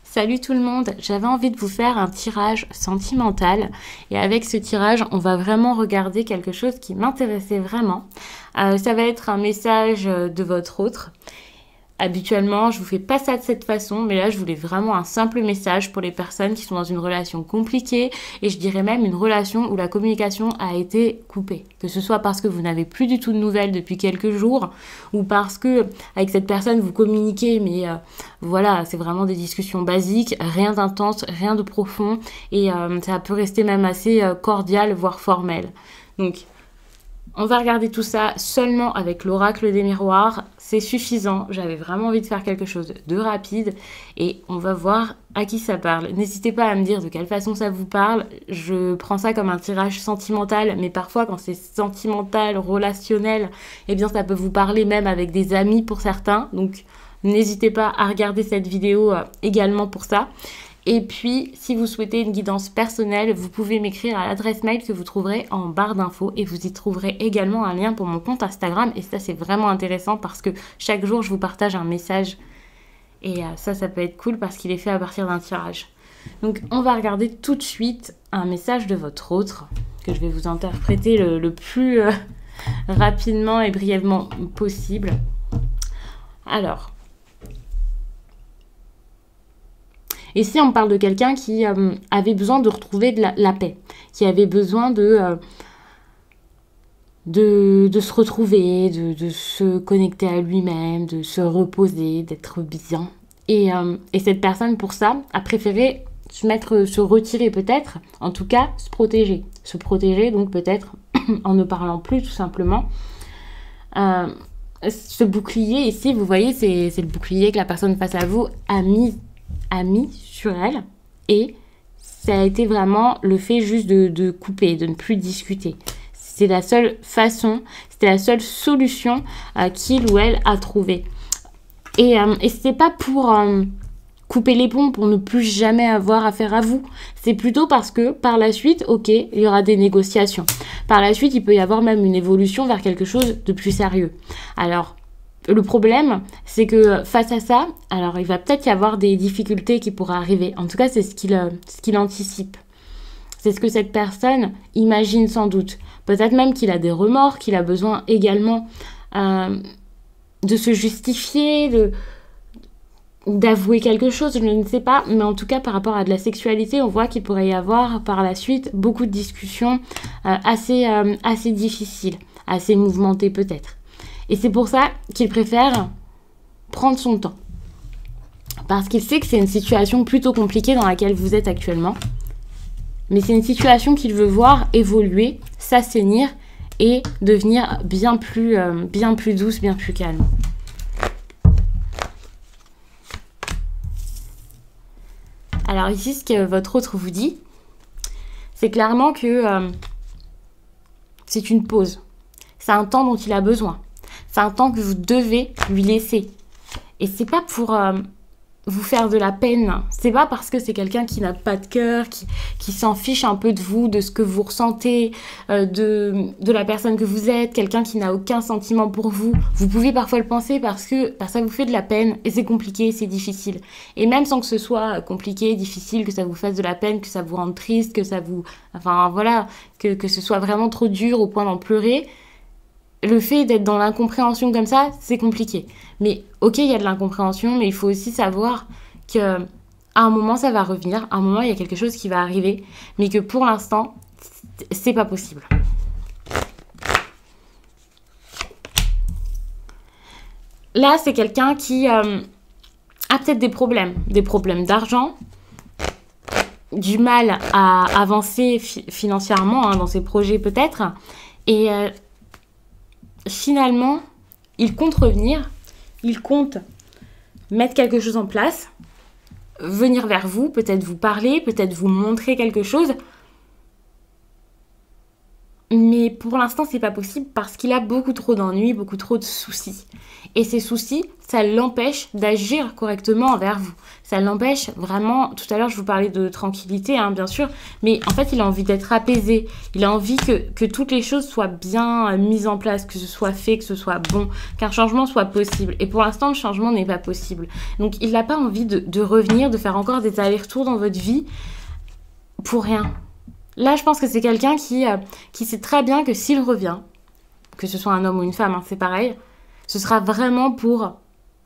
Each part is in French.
Salut tout le monde, j'avais envie de vous faire un tirage sentimental et avec ce tirage on va vraiment regarder quelque chose qui m'intéressait vraiment. Ça va être un message de votre autre. Habituellement je vous fais pas ça de cette façon, mais là je voulais vraiment un simple message pour les personnes qui sont dans une relation compliquée et je dirais même une relation où la communication a été coupée. Que ce soit parce que vous n'avez plus du tout de nouvelles depuis quelques jours ou parce que avec cette personne vous communiquez mais voilà, c'est vraiment des discussions basiques, rien d'intense, rien de profond et ça peut rester même assez cordial voire formel. Donc on va regarder tout ça seulement avec l'oracle des miroirs, c'est suffisant, j'avais vraiment envie de faire quelque chose de rapide et on va voir à qui ça parle. N'hésitez pas à me dire de quelle façon ça vous parle, je prends ça comme un tirage sentimental, mais parfois quand c'est sentimental, relationnel, eh bien ça peut vous parler même avec des amis pour certains, donc n'hésitez pas à regarder cette vidéo également pour ça. Et puis, si vous souhaitez une guidance personnelle, vous pouvez m'écrire à l'adresse mail que vous trouverez en barre d'infos et vous y trouverez également un lien pour mon compte Instagram. Et ça, c'est vraiment intéressant parce que chaque jour, je vous partage un message. Et ça peut être cool parce qu'il est fait à partir d'un tirage. Donc, on va regarder tout de suite un message de votre autre que je vais vous interpréter le plus rapidement et brièvement possible. Alors... Ici, on parle de quelqu'un qui avait besoin de retrouver de la paix, qui avait besoin de se retrouver, de se connecter à lui-même, de se reposer, d'être bien. Et cette personne, pour ça, a préféré se retirer peut-être, en tout cas, se protéger. Se protéger, donc peut-être en ne parlant plus, tout simplement. Ce bouclier, ici, vous voyez, c'est le bouclier que la personne face à vous a mis sur elle et ça a été vraiment le fait juste de couper, de ne plus discuter. C'est la seule façon, c'était la seule solution qu'il ou elle a trouvée. Et c'était pas pour couper les ponts, pour ne plus jamais avoir affaire à vous. C'est plutôt parce que par la suite, ok, il y aura des négociations. Par la suite, il peut y avoir même une évolution vers quelque chose de plus sérieux. Alors, le problème, c'est que face à ça, alors il va peut-être y avoir des difficultés qui pourraient arriver. En tout cas, c'est ce qu'il anticipe. C'est ce que cette personne imagine sans doute. Peut-être même qu'il a des remords, qu'il a besoin également de se justifier, d'avouer quelque chose, je ne sais pas. Mais en tout cas, par rapport à de la sexualité, on voit qu'il pourrait y avoir par la suite beaucoup de discussions assez difficiles, assez mouvementées peut-être. Et c'est pour ça qu'il préfère prendre son temps. Parce qu'il sait que c'est une situation plutôt compliquée dans laquelle vous êtes actuellement. Mais c'est une situation qu'il veut voir évoluer, s'assainir et devenir bien plus douce, bien plus calme. Alors ici, ce que votre autre vous dit, c'est clairement que c'est une pause. C'est un temps dont il a besoin. C'est un temps que vous devez lui laisser. Et c'est pas pour vous faire de la peine. C'est pas parce que c'est quelqu'un qui n'a pas de cœur, qui s'en fiche un peu de vous, de ce que vous ressentez, de la personne que vous êtes, quelqu'un qui n'a aucun sentiment pour vous. Vous pouvez parfois le penser parce que ça vous fait de la peine et c'est compliqué, c'est difficile. Et même sans que ce soit compliqué, difficile, que ça vous fasse de la peine, que ça vous rende triste, que ça vous... Enfin voilà, que ce soit vraiment trop dur au point d'en pleurer... Le fait d'être dans l'incompréhension comme ça, c'est compliqué. Mais ok, il y a de l'incompréhension, mais il faut aussi savoir qu'à un moment, ça va revenir. À un moment, il y a quelque chose qui va arriver. Mais que pour l'instant, c'est pas possible. Là, c'est quelqu'un qui a peut-être des problèmes d'argent, du mal à avancer financièrement dans ses projets peut-être. Et... finalement, il compte revenir, il compte mettre quelque chose en place, venir vers vous, peut-être vous parler, peut-être vous montrer quelque chose. Mais pour l'instant, c'est pas possible parce qu'il a beaucoup trop d'ennuis, beaucoup trop de soucis. Et ces soucis, ça l'empêche d'agir correctement envers vous. Ça l'empêche vraiment... Tout à l'heure, je vous parlais de tranquillité, hein, bien sûr. Mais en fait, il a envie d'être apaisé. Il a envie que toutes les choses soient bien mises en place, que ce soit fait, que ce soit bon, qu'un changement soit possible. Et pour l'instant, le changement n'est pas possible. Donc, il n'a pas envie de revenir, de faire encore des allers-retours dans votre vie pour rien. Là, je pense que c'est quelqu'un qui sait très bien que s'il revient, que ce soit un homme ou une femme, hein, c'est pareil, ce sera vraiment pour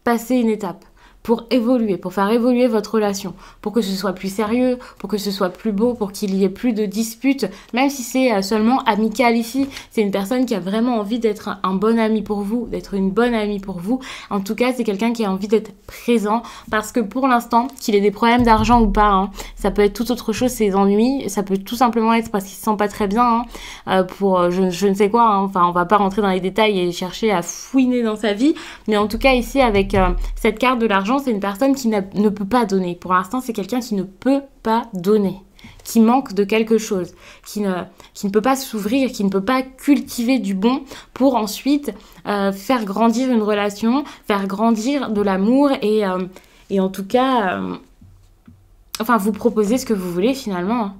passer une étape, pour évoluer, pour faire évoluer votre relation, pour que ce soit plus sérieux, pour que ce soit plus beau, pour qu'il y ait plus de disputes, même si c'est seulement amical ici. C'est une personne qui a vraiment envie d'être un bon ami pour vous, d'être une bonne amie pour vous. En tout cas, c'est quelqu'un qui a envie d'être présent parce que pour l'instant, qu'il ait des problèmes d'argent ou pas, hein, ça peut être tout autre chose, ses ennuis, ça peut tout simplement être parce qu'il se sent pas très bien, hein, pour je ne sais quoi, hein. Enfin, on va pas rentrer dans les détails et chercher à fouiner dans sa vie, mais en tout cas ici avec cette carte de l'argent, c'est une personne qui ne peut pas donner. Pour l'instant, c'est quelqu'un qui ne peut pas donner, qui manque de quelque chose, qui ne peut pas s'ouvrir, qui ne peut pas cultiver du bon pour ensuite faire grandir une relation, faire grandir de l'amour et en tout cas, enfin, vous proposer ce que vous voulez finalement.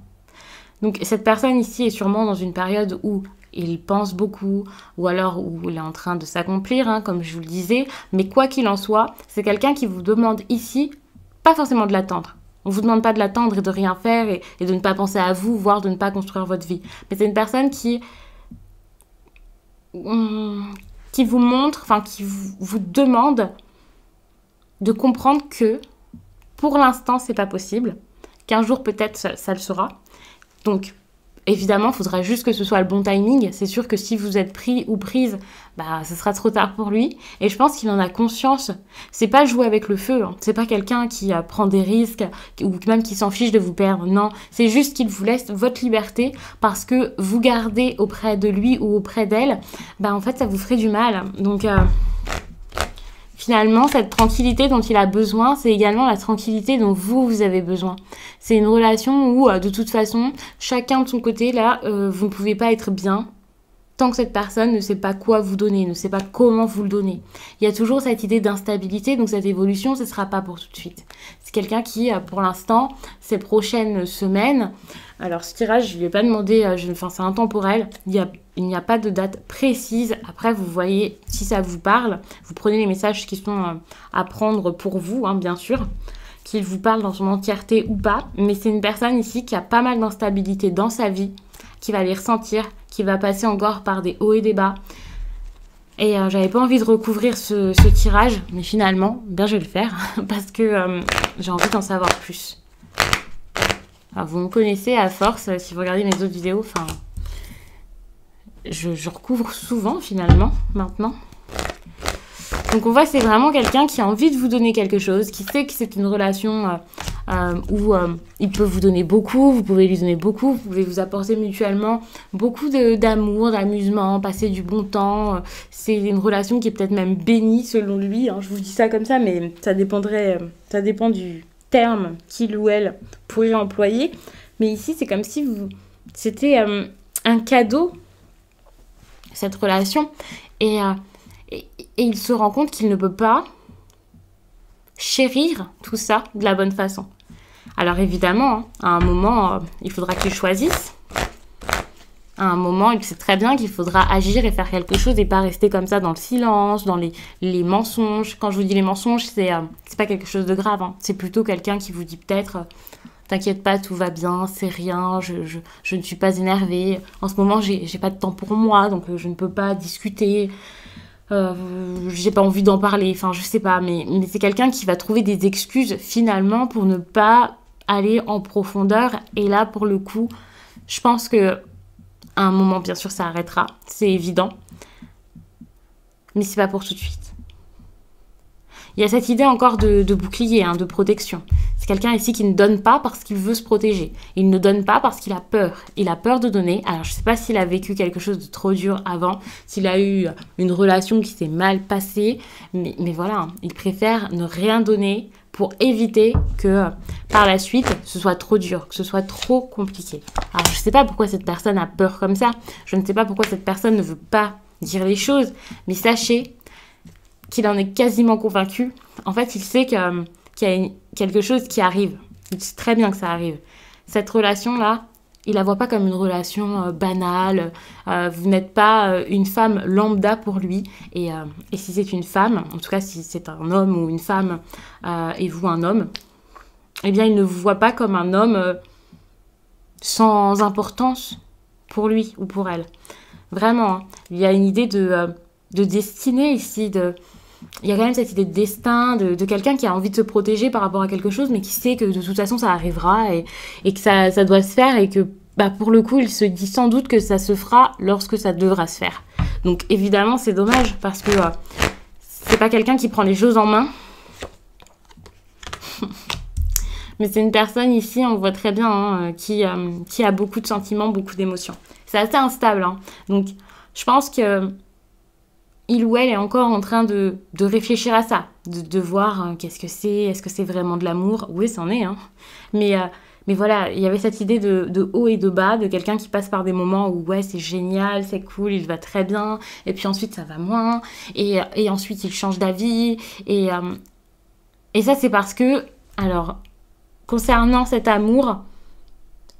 Donc, cette personne ici est sûrement dans une période où il pense beaucoup, ou alors où il est en train de s'accomplir, hein, comme je vous le disais. Mais quoi qu'il en soit, c'est quelqu'un qui vous demande ici, pas forcément de l'attendre. On ne vous demande pas de l'attendre et de rien faire et de ne pas penser à vous, voire de ne pas construire votre vie. Mais c'est une personne qui vous montre, enfin qui vous demande de comprendre que pour l'instant, c'est pas possible, qu'un jour peut-être ça le sera. Donc, évidemment, il faudra juste que ce soit le bon timing. C'est sûr que si vous êtes pris ou prise, bah, ce sera trop tard pour lui. Et je pense qu'il en a conscience. C'est pas jouer avec le feu, hein. C'est pas quelqu'un qui prend des risques ou même qui s'en fiche de vous perdre. Non, c'est juste qu'il vous laisse votre liberté parce que vous gardez auprès de lui ou auprès d'elle, bah, en fait, ça vous ferait du mal. Donc, finalement, cette tranquillité dont il a besoin, c'est également la tranquillité dont vous avez besoin. C'est une relation où, de toute façon, chacun de son côté, là, vous ne pouvez pas être bien tant que cette personne ne sait pas quoi vous donner, ne sait pas comment vous le donner. Il y a toujours cette idée d'instabilité, donc cette évolution, ce ne sera pas pour tout de suite. C'est quelqu'un qui, pour l'instant, ces prochaines semaines... Alors, ce tirage, je ne lui ai pas demandé, enfin, c'est intemporel, il n'y a pas de date précise. Après, vous voyez, si ça vous parle, vous prenez les messages qui sont à prendre pour vous, hein, bien sûr, qu'il vous parle dans son entièreté ou pas. Mais c'est une personne ici qui a pas mal d'instabilité dans sa vie, qui va les ressentir, qui va passer encore par des hauts et des bas. Et j'avais pas envie de recouvrir ce tirage, mais finalement, bien, je vais le faire, parce que j'ai envie d'en savoir plus. Alors, vous me connaissez à force, si vous regardez mes autres vidéos, enfin, je recouvre souvent finalement, maintenant. Donc on voit que c'est vraiment quelqu'un qui a envie de vous donner quelque chose, qui sait que c'est une relation où il peut vous donner beaucoup, vous pouvez lui donner beaucoup, vous pouvez vous apporter mutuellement beaucoup d'amour, d'amusement, passer du bon temps. C'est une relation qui est peut-être même bénie selon lui, hein. Je vous dis ça comme ça, mais ça dépend du terme qu'il ou elle pourrait employer. Mais ici, c'est comme si c'était un cadeau, cette relation. Et il se rend compte qu'il ne peut pas chérir tout ça de la bonne façon. Alors évidemment, hein, à un moment, il faudra qu'il choisisse. À un moment, il sait très bien qu'il faudra agir et faire quelque chose et pas rester comme ça dans le silence, dans les mensonges. Quand je vous dis les mensonges, c'est pas quelque chose de grave, hein. C'est plutôt quelqu'un qui vous dit peut-être t'inquiète pas, tout va bien, c'est rien, je ne suis pas énervée. En ce moment, j'ai pas de temps pour moi, donc je ne peux pas discuter. J'ai pas envie d'en parler, enfin je sais pas, mais c'est quelqu'un qui va trouver des excuses finalement pour ne pas aller en profondeur. Et là, pour le coup, je pense que à un moment, bien sûr, ça arrêtera, c'est évident. Mais c'est pas pour tout de suite. Il y a cette idée encore de bouclier, hein, de protection. C'est quelqu'un ici qui ne donne pas parce qu'il veut se protéger. Il ne donne pas parce qu'il a peur. Il a peur de donner. Alors, je sais pas s'il a vécu quelque chose de trop dur avant, s'il a eu une relation qui s'est mal passée. Mais voilà, hein, il préfère ne rien donner pour éviter que par la suite, ce soit trop dur, que ce soit trop compliqué. Alors, je je sais pas pourquoi cette personne a peur comme ça. Je ne sais pas pourquoi cette personne ne veut pas dire les choses. Mais sachez qu'il en est quasiment convaincu. En fait, il sait qu'il y a quelque chose qui arrive. Il sait très bien que ça arrive. Cette relation-là, il la voit pas comme une relation banale. Vous n'êtes pas une femme lambda pour lui. Et si c'est une femme, en tout cas si c'est un homme ou une femme et vous un homme, eh bien il ne vous voit pas comme un homme sans importance pour lui ou pour elle. Vraiment, hein. Il y a une idée de destinée ici, il y a quand même cette idée de destin, de quelqu'un qui a envie de se protéger par rapport à quelque chose, mais qui sait que de toute façon ça arrivera et que ça doit se faire et que pour le coup il se dit sans doute que ça se fera lorsque ça devra se faire. Donc évidemment c'est dommage parce que c'est pas quelqu'un qui prend les choses en main. Mais c'est une personne ici, on voit très bien, hein, qui a beaucoup de sentiments, beaucoup d'émotions. C'est assez instable, hein. Donc je pense que il ou elle est encore en train de réfléchir à ça, de voir qu'est-ce que c'est, est-ce que c'est vraiment de l'amour? Oui, c'en est, hein. Mais voilà, il y avait cette idée de haut et de bas, de quelqu'un qui passe par des moments où ouais, c'est génial, c'est cool, il va très bien, et puis ensuite ça va moins, et ensuite il change d'avis, et ça c'est parce que, alors, concernant cet amour,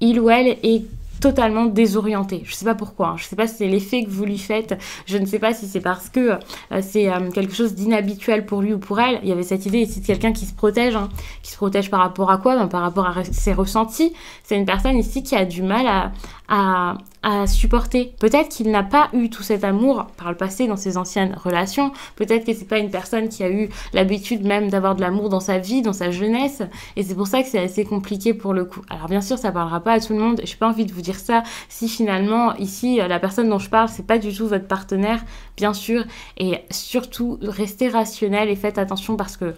il ou elle est totalement désorienté. Je sais pas pourquoi, hein. Je sais pas si c'est l'effet que vous lui faites, je ne sais pas si c'est parce que c'est quelque chose d'inhabituel pour lui ou pour elle. Il y avait cette idée ici de quelqu'un qui se protège, hein. Qui se protège par rapport à quoi? Par rapport à ses ressentis. C'est une personne ici qui a du mal à supporter. Peut-être qu'il n'a pas eu tout cet amour par le passé dans ses anciennes relations. Peut-être que c'est pas une personne qui a eu l'habitude même d'avoir de l'amour dans sa vie, dans sa jeunesse. Et c'est pour ça que c'est assez compliqué pour le coup. Alors bien sûr, ça parlera pas à tout le monde. J'ai pas envie de vous dire ça si finalement ici la personne dont je parle, c'est pas du tout votre partenaire, bien sûr. Et surtout, restez rationnel et faites attention parce que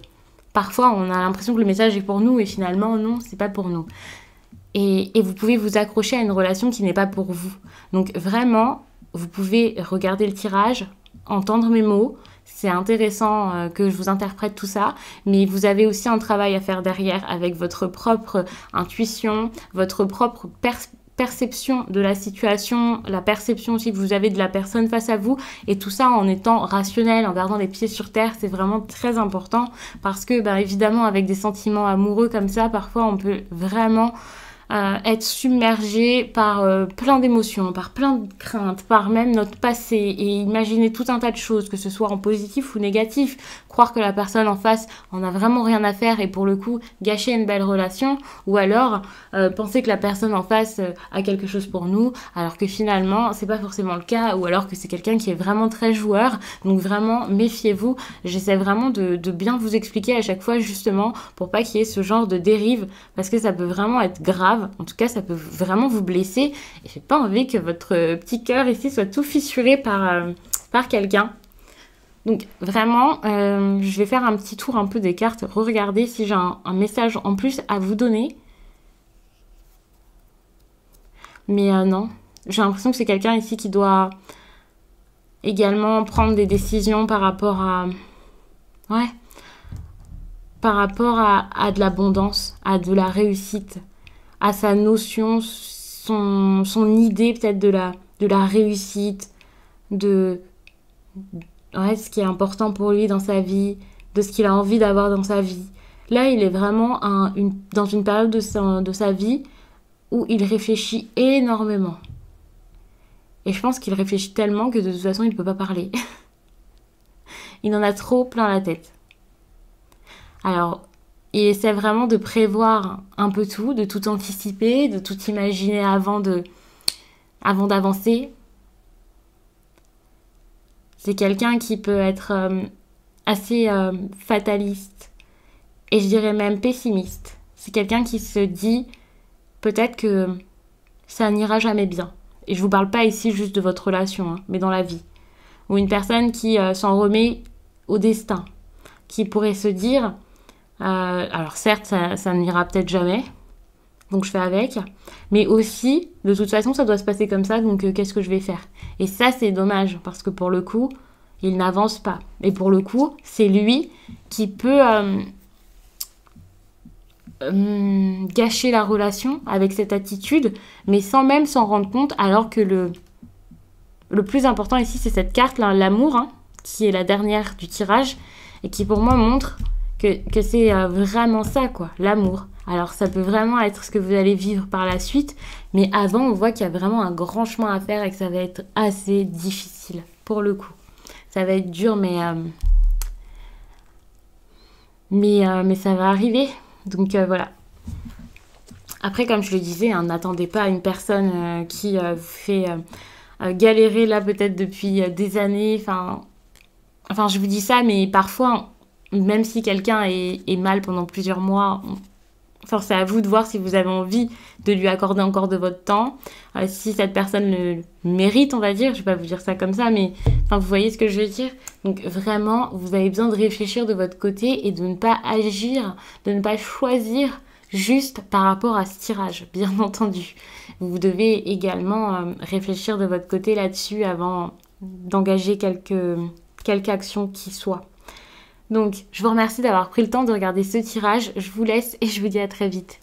parfois on a l'impression que le message est pour nous et finalement non, c'est pas pour nous. Et vous pouvez vous accrocher à une relation qui n'est pas pour vous. Donc vraiment, vous pouvez regarder le tirage, entendre mes mots. C'est intéressant que je vous interprète tout ça, mais vous avez aussi un travail à faire derrière avec votre propre intuition, votre propre perception de la situation, la perception aussi que vous avez de la personne face à vous, et tout ça en étant rationnel, en gardant les pieds sur terre. C'est vraiment très important parce que évidemment avec des sentiments amoureux comme ça, parfois on peut vraiment être submergé par plein d'émotions, par plein de craintes, par même notre passé, et imaginer tout un tas de choses, que ce soit en positif ou négatif, croire que la personne en face en a vraiment rien à faire et pour le coup gâcher une belle relation, ou alors penser que la personne en face a quelque chose pour nous, alors que finalement c'est pas forcément le cas, ou alors que c'est quelqu'un qui est vraiment très joueur. Donc vraiment méfiez-vous. J'essaie vraiment de bien vous expliquer à chaque fois justement pour pas qu'il y ait ce genre de dérive, parce que ça peut vraiment être grave. En tout cas, ça peut vraiment vous blesser. Et j'ai pas envie que votre petit cœur ici soit tout fissuré par quelqu'un. Donc vraiment, je vais faire un petit tour un peu des cartes. Regardez si j'ai un message en plus à vous donner. Mais non, j'ai l'impression que c'est quelqu'un ici qui doit également prendre des décisions par rapport à... Ouais. Par rapport à de l'abondance, à de la réussite, à sa notion, son idée peut-être de la réussite, de ce qui est important pour lui dans sa vie, de ce qu'il a envie d'avoir dans sa vie. Là, il est vraiment dans une période de sa vie où il réfléchit énormément. Et je pense qu'il réfléchit tellement que de toute façon, il ne peut pas parler. Il en a trop plein la tête. Alors, il essaie vraiment de prévoir un peu tout, de tout anticiper, de tout imaginer avant d'avancer. C'est quelqu'un qui peut être assez fataliste et je dirais même pessimiste. C'est quelqu'un qui se dit peut-être que ça n'ira jamais bien. Et je vous parle pas ici juste de votre relation, hein, mais dans la vie. Ou une personne qui s'en remet au destin, qui pourrait se dire... alors certes, ça n'ira peut-être jamais, donc je fais avec, mais aussi, de toute façon, ça doit se passer comme ça, donc qu'est-ce que je vais faire? Et ça, c'est dommage, parce que pour le coup, il n'avance pas. Et pour le coup, c'est lui qui peut gâcher la relation avec cette attitude, mais sans même s'en rendre compte, alors que le plus important ici, c'est cette carte, là, l'amour, hein, qui est la dernière du tirage, et qui pour moi montre que c'est vraiment ça, quoi, l'amour. Alors ça peut vraiment être ce que vous allez vivre par la suite, mais avant, on voit qu'il y a vraiment un grand chemin à faire et que ça va être assez difficile, pour le coup. Ça va être dur, mais ça va arriver. Donc voilà. Après, comme je le disais, hein, n'attendez pas à une personne qui vous fait galérer là peut-être depuis des années. Enfin, je vous dis ça, mais parfois, même si quelqu'un est mal pendant plusieurs mois, enfin, c'est à vous de voir si vous avez envie de lui accorder encore de votre temps. Si cette personne le mérite, on va dire. Je vais pas vous dire ça comme ça, mais enfin, vous voyez ce que je veux dire. Donc vraiment, vous avez besoin de réfléchir de votre côté et de ne pas agir, de ne pas choisir juste par rapport à ce tirage, bien entendu. Vous devez également réfléchir de votre côté là-dessus avant d'engager quelque action qui soit. Donc, je vous remercie d'avoir pris le temps de regarder ce tirage. Je vous laisse et je vous dis à très vite.